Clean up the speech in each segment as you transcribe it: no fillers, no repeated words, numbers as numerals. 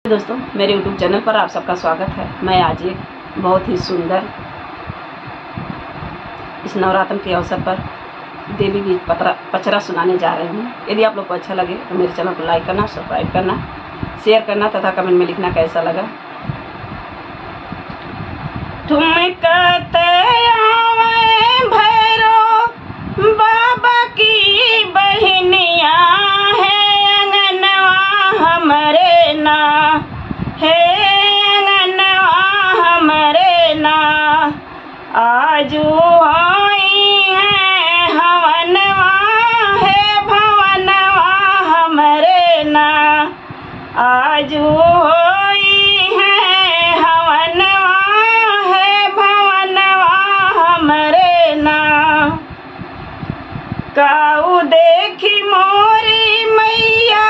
दोस्तों, मेरे YouTube channel पर आप सबका स्वागत है। मैं आज एक बहुत ही सुंदर इस नवरात्र के अवसर पर देवी गीत पचरा सुनाने जा रही हूँ। यदि आप लोग को अच्छा लगे तो मेरे चैनल को लाइक करना, सब्सक्राइब करना, शेयर करना तथा कमेंट में लिखना कैसा लगा। तुम कहते भैरो बाबा की बहनिया है अंगनवा हमरे ना, हे अंगनवा हमरे ना, आजू होई है हवनवा, है भवनवा हमरे ना, आजू होई है हवनवा, है भवनवा हमरे ना। काऊ देखी मोरी मैया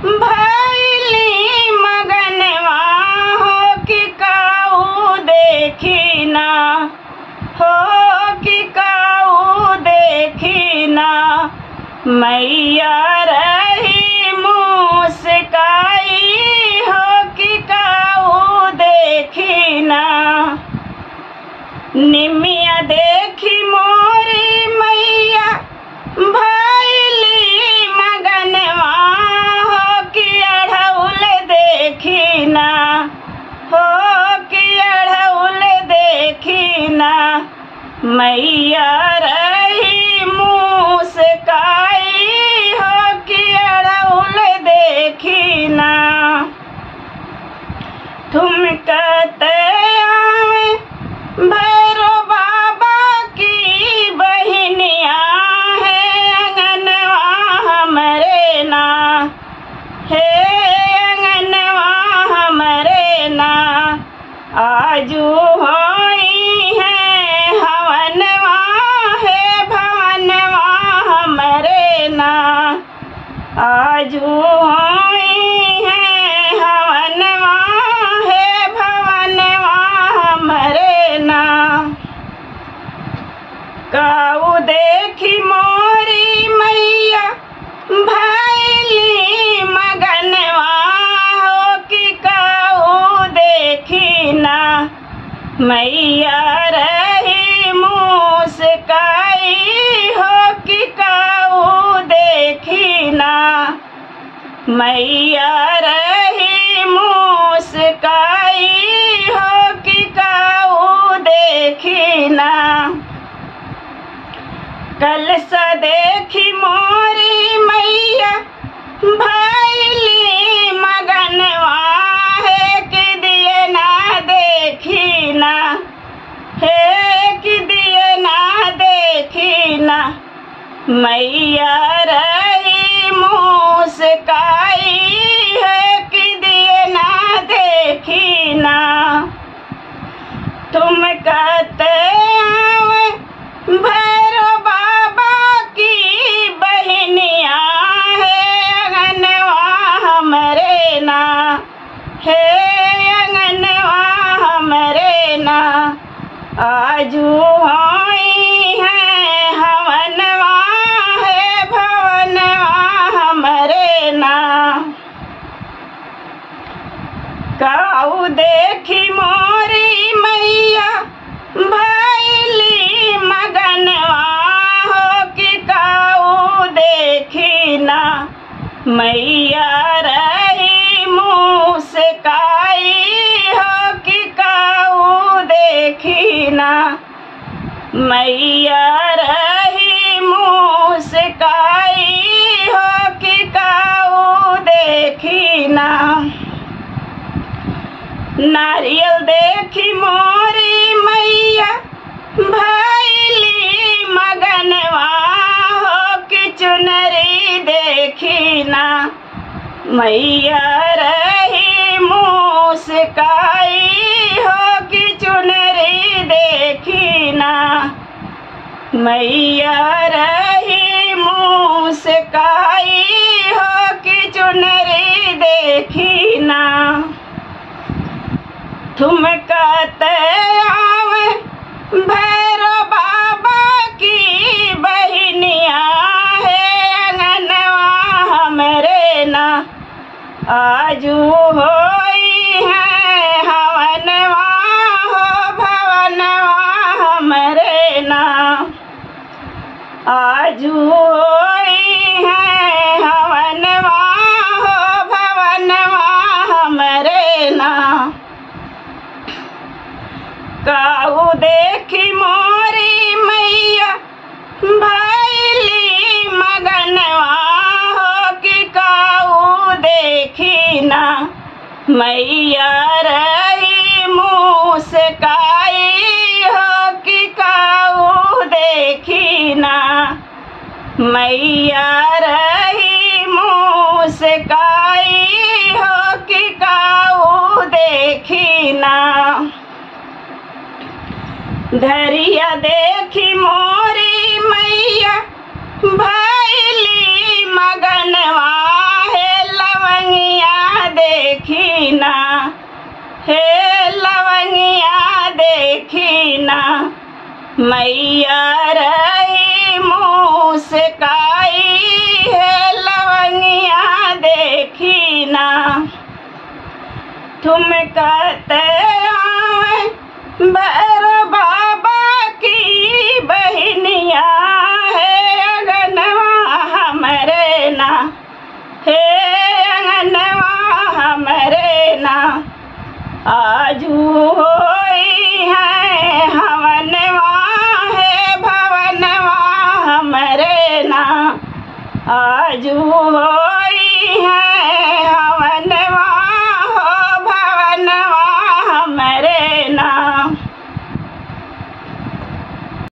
भैली मगनवा, हो कि काऊ देखी ना, हो कि काऊ देखी ना, मैया रही मुस्काई, हो कि काऊ देखी ना। निमिया देखी मोरी मैया भैली मगनवा, हो कि अढ़उल देखी ना, हो कि अढ़उल देखी ना, मैया रही मुस्काई, हो कि अढ़उल देखी ना। तुम कहते भैरो बाबा की बहनिया है अंगनवा हमरे ना, हे अंगनवा हमरे ना, आजू होई है हवनवा, है भवनवा हमरे ना, आजू होई है हवनवा, है भवनवा हमरे ना। काऊ देखी मोरी मैया भैली मगनवा, हो कि काऊ देखी ना, मैया रही मुस्काई, हो कि काऊ देखी ना, मैया रही मुस्काई, हो कि काऊ देखी ना। कलसा देखी मोरी मैया भैली मगनवा, है कि दिए ना देखी ना, है कि दिए ना देखी ना, मैया रही मुस्काई, है कि दिए ना देखी ना। तुम कहते भैरो बाबा की बहनिया है अंगनवा हमरे ना, हे अंगनवा हमरे ना, आजू होई है हवनवा, है भवनवा हमरे ना। काऊ देखी मोरी मैया भैली मगनवा, हो कि काऊ देखी ना, मैया रही मुस्काई, हो कि काऊ देखी ना, मैया रही मुस्काई, हो कि काऊ देखी ना। नारियल देखी मोरी मैया भैली मगनवा, हो कि चुनरी देखी ना, मैया रही मुस्काई, हो कि चुनरी देखी ना, मैया रही मुस्काई, हो कि चुनरी देखी ना। तुम कहते भैरो बाबा की बहनिया है अंगनवा हमरे ना, आजू हो देखी मोरी मैया भैली मगनवा हो कि काऊ देखी ना मैया रही मुस्काई हो कि काऊ देखी ना मैया रही मुस्काई हो कि काऊ देखी ना धरिया देखी मोरी मैया भैली मगनवा हे लवंगिया देखी ना हे लवंगिया देखी ना मैया रही मुस्काई है लवंगिया देखी ना तुम कहते आवे भैरव बाबा की बहनिया है अगनवा हमरे ना हे अगनवा हमरे ना आजू होई है हवनवा है भवनवा हमरे ना आजू होई